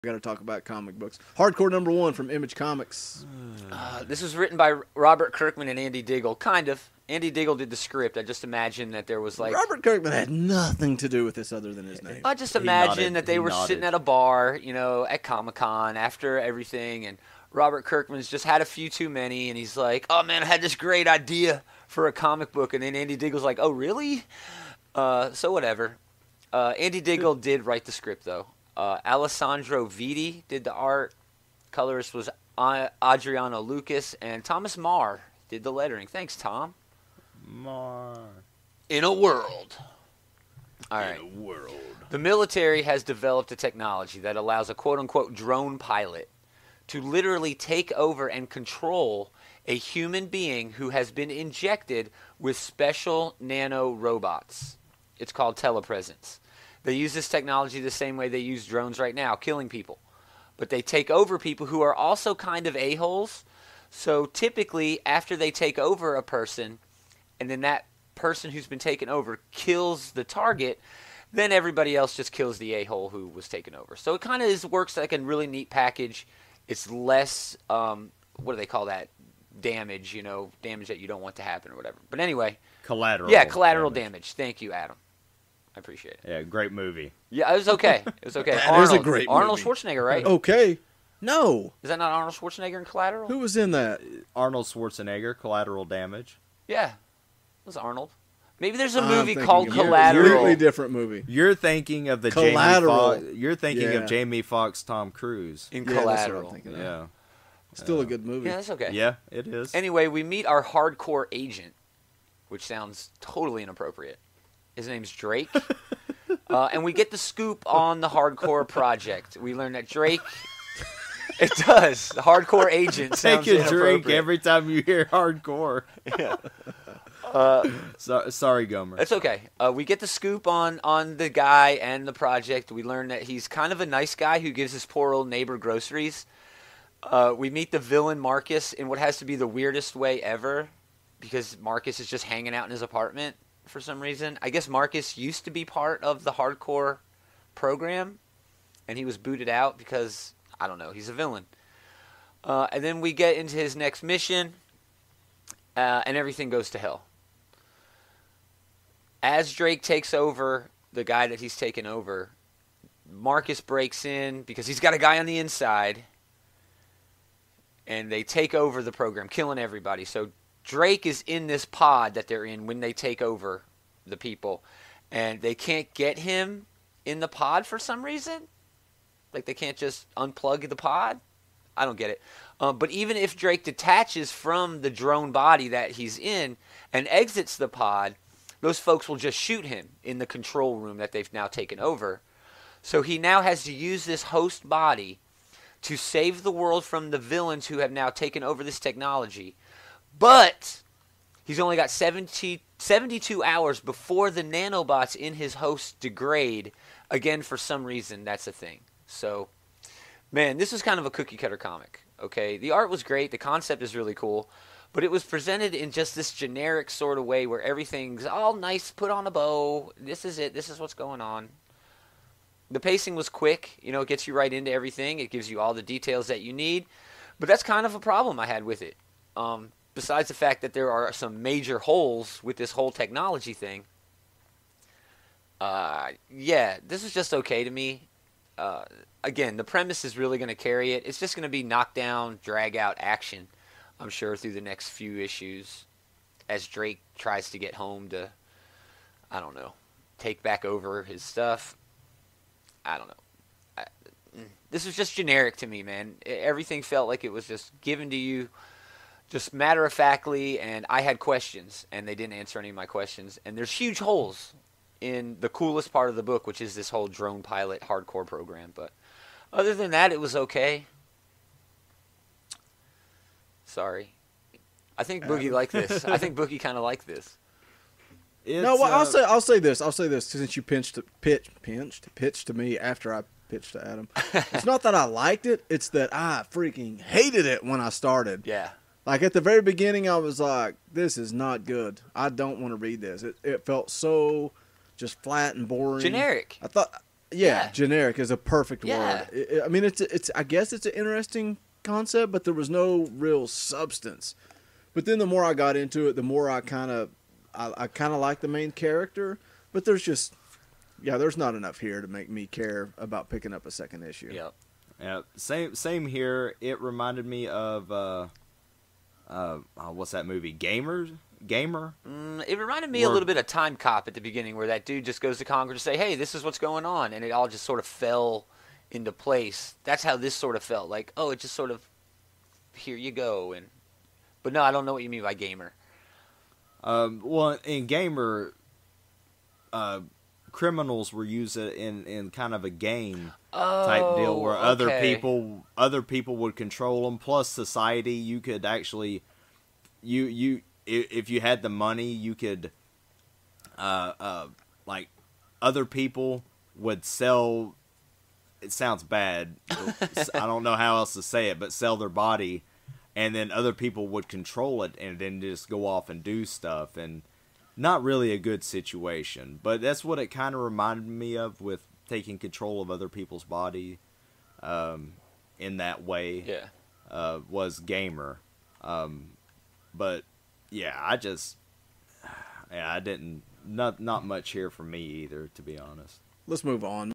got to talk about comic books. Hardcore #1 from Image Comics. This was written by Robert Kirkman and Andy Diggle, kind of. Andy Diggle did the script. I just imagine that there was like... Robert Kirkman had nothing to do with this other than his name. I just imagine that they were sitting at a bar, at Comic-Con after everything, and Robert Kirkman's just had a few too many, and he's like, oh, man, I had this great idea for a comic book, and then Andy Diggle's like, oh, really? So whatever. Andy Diggle did write the script, though. Alessandro Vitti did the art. Colorist was Adriano Lucas, and Thomas Marr did the lettering. Thanks, Tom. Marr. In a world. All right. In a world. The military has developed a technology that allows a quote-unquote drone pilot to literally take over and control a human being who has been injected with special nano robots. It's called telepresence. They use this technology the same way they use drones right now, killing people. But they take over people who are also kind of a-holes. So typically, after they take over a person, and then that person who's been taken over kills the target, then everybody else just kills the a-hole who was taken over. So it kind of works like a really neat package. It's less, what do they call that? Damage, damage that you don't want to happen or whatever. But anyway. Collateral. Yeah, collateral damage. Thank you, Adam. I appreciate it. Yeah, great movie. Yeah, it was okay. It was okay. That is a great Arnold movie. Schwarzenegger, right? Okay. No. Is that not Arnold Schwarzenegger in Collateral? Who was in that? Arnold Schwarzenegger, Collateral Damage. Yeah. It was Arnold. Maybe there's a I'm movie thinking called of Collateral. A completely different movie. You're thinking of the Collateral. You're thinking Yeah. of Jamie Foxx, Tom Cruise. In Yeah, that's what I'm Collateral. thinking of. Yeah. Still a good movie. Yeah, that's okay. Yeah, it is. Anyway, we meet our hardcore agent, which sounds totally inappropriate. His name's Drake. And we get the scoop on the hardcore project. We learn that Drake... It does. The hardcore agent sounds Take a inappropriate. drink every time you hear hardcore. Yeah. Sorry, Gomer. That's okay. We get the scoop on the guy and the project. We learn that he's kind of a nice guy who gives his poor old neighbor groceries. We meet the villain Marcus in what has to be the weirdest way ever, because Marcus is just hanging out in his apartment for some reason. I guess Marcus used to be part of the hardcore program, and he was booted out because, I don't know, he's a villain. And then we get into his next mission, and everything goes to hell. As Drake takes over the guy that he's taken over, Marcus breaks in because he's got a guy on the inside, and they take over the program, killing everybody. So Drake is in this pod that they're in when they take over the people, and they can't get him in the pod for some reason. Like, they can't just unplug the pod? I don't get it. But even if Drake detaches from the drone body that he's in and exits the pod, those folks will just shoot him in the control room that they've now taken over. So he now has to use this host body to save the world from the villains who have now taken over this technology. But he's only got 72 hours before the nanobots in his host degrade. Again, for some reason, that's a thing. So, man, this was kind of a cookie-cutter comic, okay? The art was great. The concept is really cool. But it was presented in just this generic sort of way where everything's all nice, put on a bow. This is it. This is what's going on. The pacing was quick. It gets you right into everything. It gives you all the details that you need. But that's kind of a problem I had with it. Besides the fact that there are some major holes with this whole technology thing. Yeah, this is just okay to me. Again, the premise is really going to carry it. It's just going to be knockdown, drag-out action, I'm sure, through the next few issues as Drake tries to get home to, I don't know, take back over his stuff. I don't know. This was just generic to me, man. Everything felt like it was just given to you just matter-of-factly, and I had questions, and they didn't answer any of my questions. And there's huge holes in the coolest part of the book, which is this whole drone pilot hardcore program. But other than that, it was okay. Sorry. I think Boogie liked this. I think Boogie kind of liked this. No, well, I'll say this since you pitched to me after I pitched to Adam. It's not that I liked it; it's that I freaking hated it when I started. Yeah. Like at the very beginning, I was like, "This is not good. I don't want to read this." It felt so just flat and boring, Generic. I thought Yeah. Generic is a perfect Yeah. word. I mean, it's. I guess it's an interesting concept, but there was no real substance. But then the more I got into it, the more I kind of like the main character. But there's not enough here to make me care about picking up a second issue. Yep. Yeah, same here. It reminded me of what's that movie? Gamer. It reminded me a little bit of Time Cop at the beginning, where that dude just goes to Congress to say, "Hey, this is what's going on," and it all just sort of fell into place. That's how this sort of felt. Like, oh, it just sort of, here you go. But no, I don't know what you mean by Gamer. Well, in Gamer, criminals were used in kind of a game type deal where other people would control them. Plus, society, you could actually if you had the money, you could like other people would sell. It sounds bad. I don't know how else to say it, but sell their body, and then other people would control it and then just go off and do stuff. And not really a good situation, but that's what it kind of reminded me of with taking control of other people's body in that way. Yeah. Was Gamer. But yeah, I didn't, not much here for me either, to be honest. Let's move on.